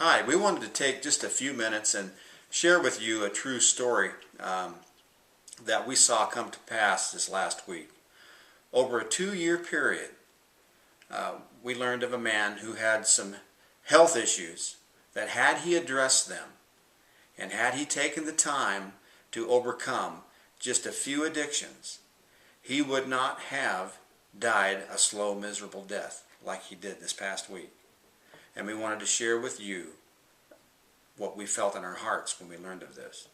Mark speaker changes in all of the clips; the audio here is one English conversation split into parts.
Speaker 1: Hi, we wanted to take just a few minutes and share with you a true story that we saw come to pass this last week. Over a 2-year period, we learned of a man who had some health issues that had he addressed them and had he taken the time to overcome just a few addictions, he would not have died a slow, miserable death like he did this past week. And we wanted to share with you what we felt in our hearts when we learned of this.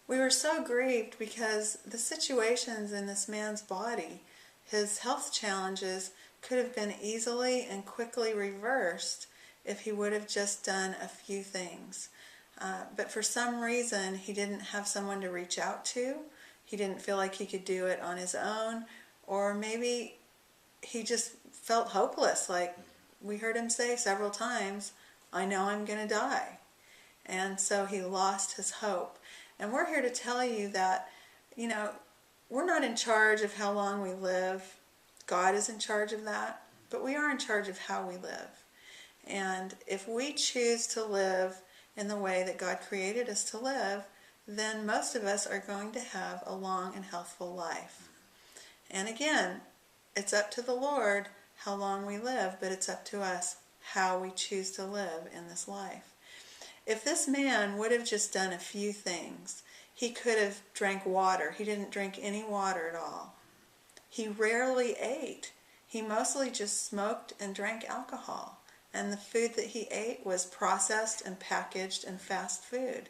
Speaker 2: We were so grieved because the situations in this man's body, his health challenges, could have been easily and quickly reversed if he would have just done a few things. But for some reason, he didn't have someone to reach out to. He didn't feel like he could do it on his own, or maybe he just felt hopeless. Like we heard him say several times, "I know I'm going to die." And so he lost his hope. And we're here to tell you that, we're not in charge of how long we live. God is in charge of that. But we are in charge of how we live. And if we choose to live in the way that God created us to live, then most of us are going to have a long and healthful life. And again, it's up to the Lord how long we live, but it's up to us how we choose to live in this life. If this man would have just done a few things, he could have drank water. He didn't drink any water at all. He rarely ate. He mostly just smoked and drank alcohol. And the food that he ate was processed and packaged and fast food.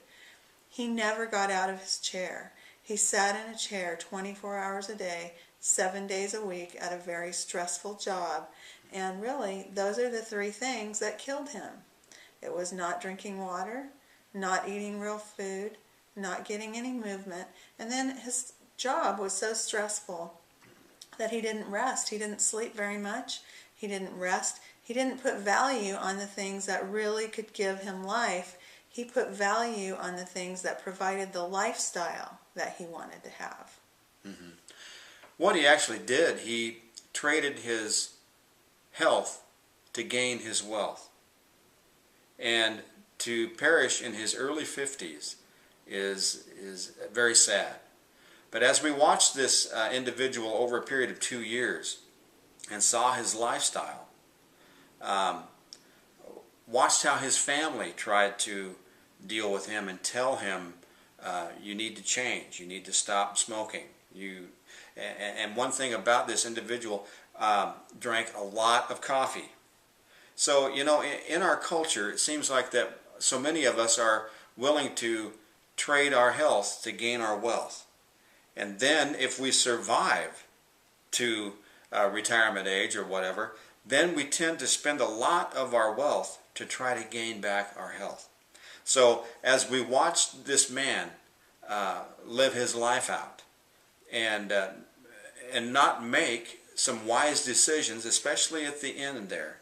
Speaker 2: He never got out of his chair. He sat in a chair 24 hours a day, 7 days a week at a very stressful job. And really, those are the 3 things that killed him. It was not drinking water, not eating real food, not getting any movement. And then his job was so stressful that he didn't rest. He didn't sleep very much. He didn't rest. He didn't put value on the things that really could give him life. He put value on the things that provided the lifestyle that he wanted to have.
Speaker 1: Mm-hmm. What he actually did, he traded his health to gain his wealth. And to perish in his early 50s is very sad. But as we watched this individual over a period of 2 years and saw his lifestyle, watched how his family tried to deal with him and tell him, you need to change, you need to stop smoking. And one thing about this individual, drank a lot of coffee. So, in our culture, it seems like that so many of us are willing to trade our health to gain our wealth. And then if we survive to retirement age or whatever, then we tend to spend a lot of our wealth to try to gain back our health. So as we watched this man live his life out and not make some wise decisions, especially at the end there,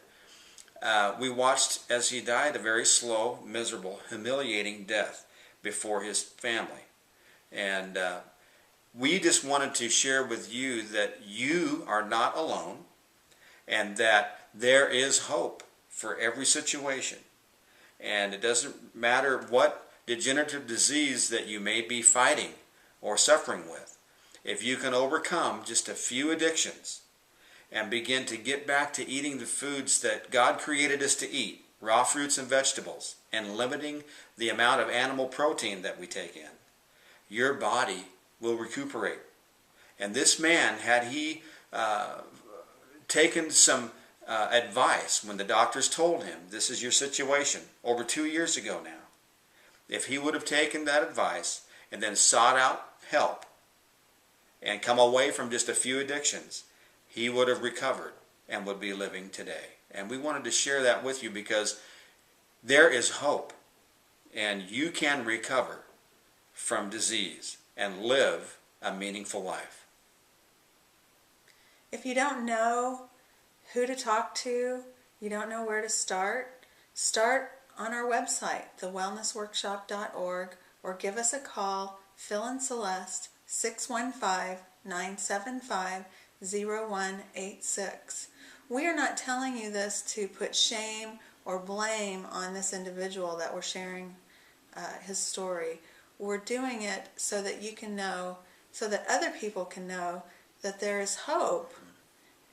Speaker 1: we watched as he died a very slow, miserable, humiliating death before his family. And we just wanted to share with you that you are not alone and that there is hope for every situation. And it doesn't matter what degenerative disease that you may be fighting or suffering with. If you can overcome just a few addictions and begin to get back to eating the foods that God created us to eat, raw fruits and vegetables, and limiting the amount of animal protein that we take in, your body will recuperate. And this man, had he taken some advice when the doctors told him, this is your situation, over 2 years ago now, if he would have taken that advice and then sought out help and come away from just a few addictions, he would have recovered and would be living today. And we wanted to share that with you because there is hope, and you can recover from disease and live a meaningful life.
Speaker 2: If you don't know who to talk to, you don't know where to start on our website, thewellnessworkshop.org, or give us a call, Phil and Celeste, 615-975-0186. We are not telling you this to put shame or blame on this individual that we're sharing his story. We're doing it so that you can know, so that other people can know that there is hope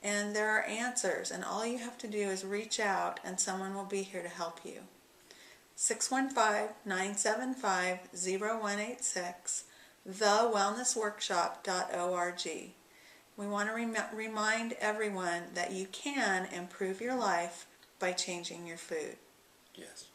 Speaker 2: and there are answers, and all you have to do is reach out and someone will be here to help you. 615-975-0186, thewellnessworkshop.org. We want to remind everyone that you can improve your life by changing your food.
Speaker 1: Yes.